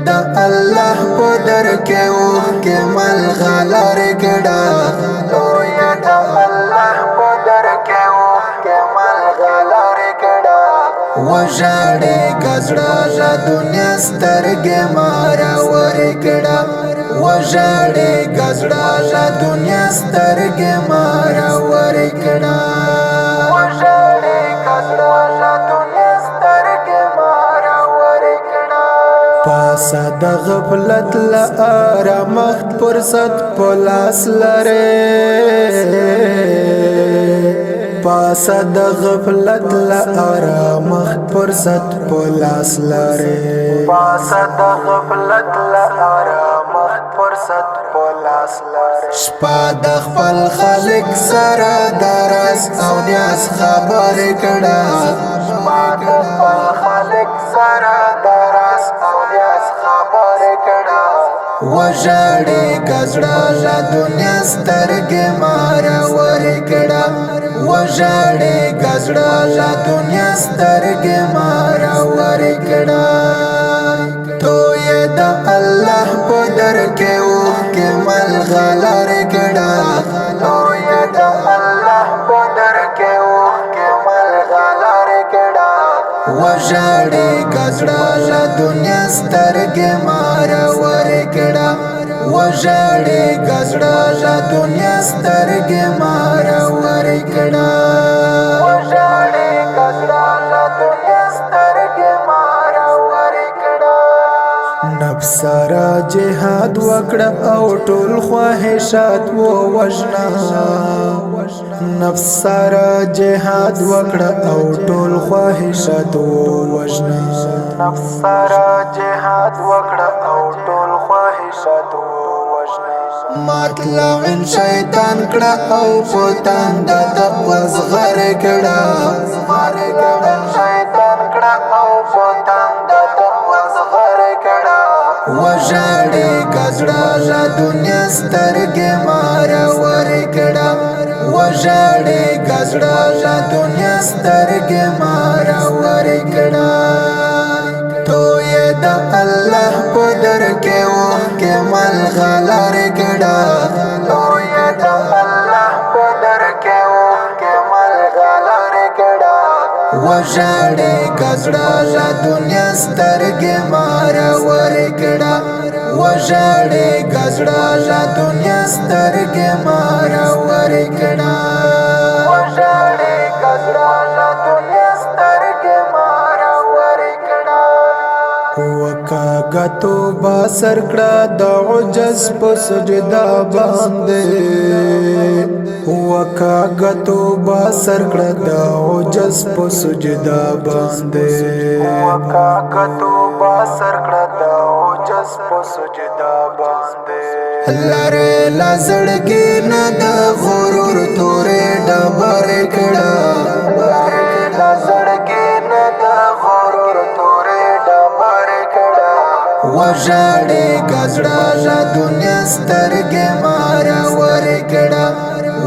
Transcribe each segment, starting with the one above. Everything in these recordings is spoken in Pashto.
د الله په در کې اوخ کې ملغلر کړه تو یې د الله په در کې اوخ کې ملغلر کړه وژاړې کزړه له دنیا سترګې مارا ور کړه وژاړې کزړه له دنیا سترګې مارا ور کړه وژاړې کزړه له دنیا سترګې مارا ور کړه پاسه د غفلت له آرامښت فرصت په لاس لرې پاسه د غفلت له آرامښت فرصت په لاس لرې پاسه د غفلت له آرامښت فرصت په لاس لرې شپه د خپل خالق سره د راز او نیاز خبرې کړه شپه د خپل خالق سره د راز او نیاز خبرې کړه وژاړې کزړه له دنیا سترګې مارا ور کړه وژاړې کزړه له دنیا سترګې مارا ور کړه تو یې د الله په در کې اوخ کې ملغلر کړه تو یې د الله په در کې اوخ کې ملغلر کړه وژاړې کزړه له دنیا سترګې مارا ور کړه وژاړې کزړه له دنیا سترګې مارا ور کړه وژاړې کزړه له دنیا سترګې مارا ور کړه نفس سره جهاد وکړه او ټول خواهشات ووژنه نفس سره جهاد وکړه او ټول خواهشات ووژنه نفس سره جهاد وکړه او ټول خواهشات ووژنه مطلعن شیطان کړه او پتان د تقوا زغر کړه مطلعن شیطان کړه او پتان د تقوا زغر کړه وژاړې کزړه له دنیا سترګې مارا ور کړه وژاړې کزړه له دنیا سترګې مارا ور کړه تو یې د الله په در کې اوخ کې ملغلر کړه تو یې د الله په در کې اوخ کې ملغلر کړه وژاړې کزړه له دنیا سترګې مارا ور کړه وژاړې کزړه له دنیا سترګې مارا ور کړه وژاړې کزړه له دنیا سترګې مارا ور کړه وکاږه توبه سر کړه د عجز په سجده باندې وکاږه توبه سر کړه د عجز په سجده باندې وکاږه توبه سر کړه د عجز په سجده باندې لره لزړګي نه د غرور تورې ډبر کړه لره لزړګي نه د غرور تورې ډبر کړه وژاړې کزړه له دنیا سترګې مارا ور کړه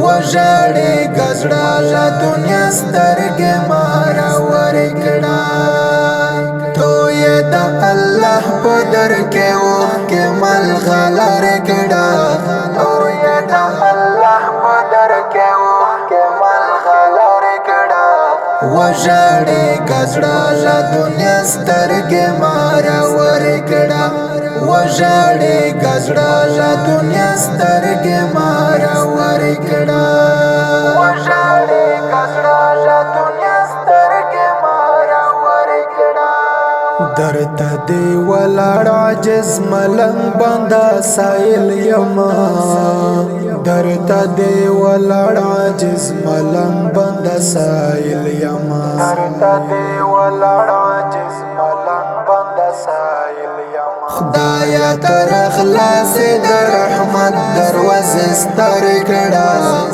وژاړې کزړه له دنیا سترګې مارا ور کړه تو یې د الله په در کې اوخ کې ملغلر کړه تو یې د الله په در کې اوخ کې ملغلر کړه وژاړې کزړه له دنیا سترګې مارا ور کړه وژاړې کزړه له دنیا سترګې مارا ور کړه وژاړې کزړه له دنیا سترګې مارا ور کړه درته دی ولاړ عجز ملنګ بندا سایل یما درته دی ولاړ عجز ملنګ بندا سایل یما درته دی ولاړ عجز ملنګ بندا سایل یما خدایا تر اخلاص د رحمت دروازه ستر کړه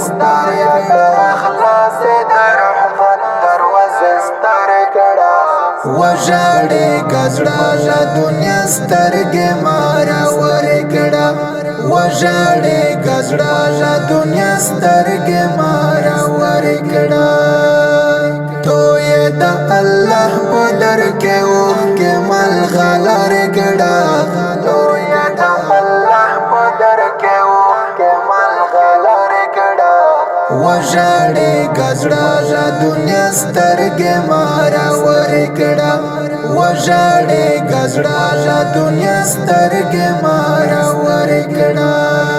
خدایا تر اخلاص د رحمت دروازه ستر کړه وژاړې کزړه له دنیا سترګې مارا ور کړه وژاړې کزړه له دنیا سترګې مارا ور کړه تو یې د الله په در کې اوخ کې ملغلر کړه وژاړې گزړه لا دنیا سترګې مارا ورکړه وژاړې گزړه لا دنیا سترګې مارا ورکړه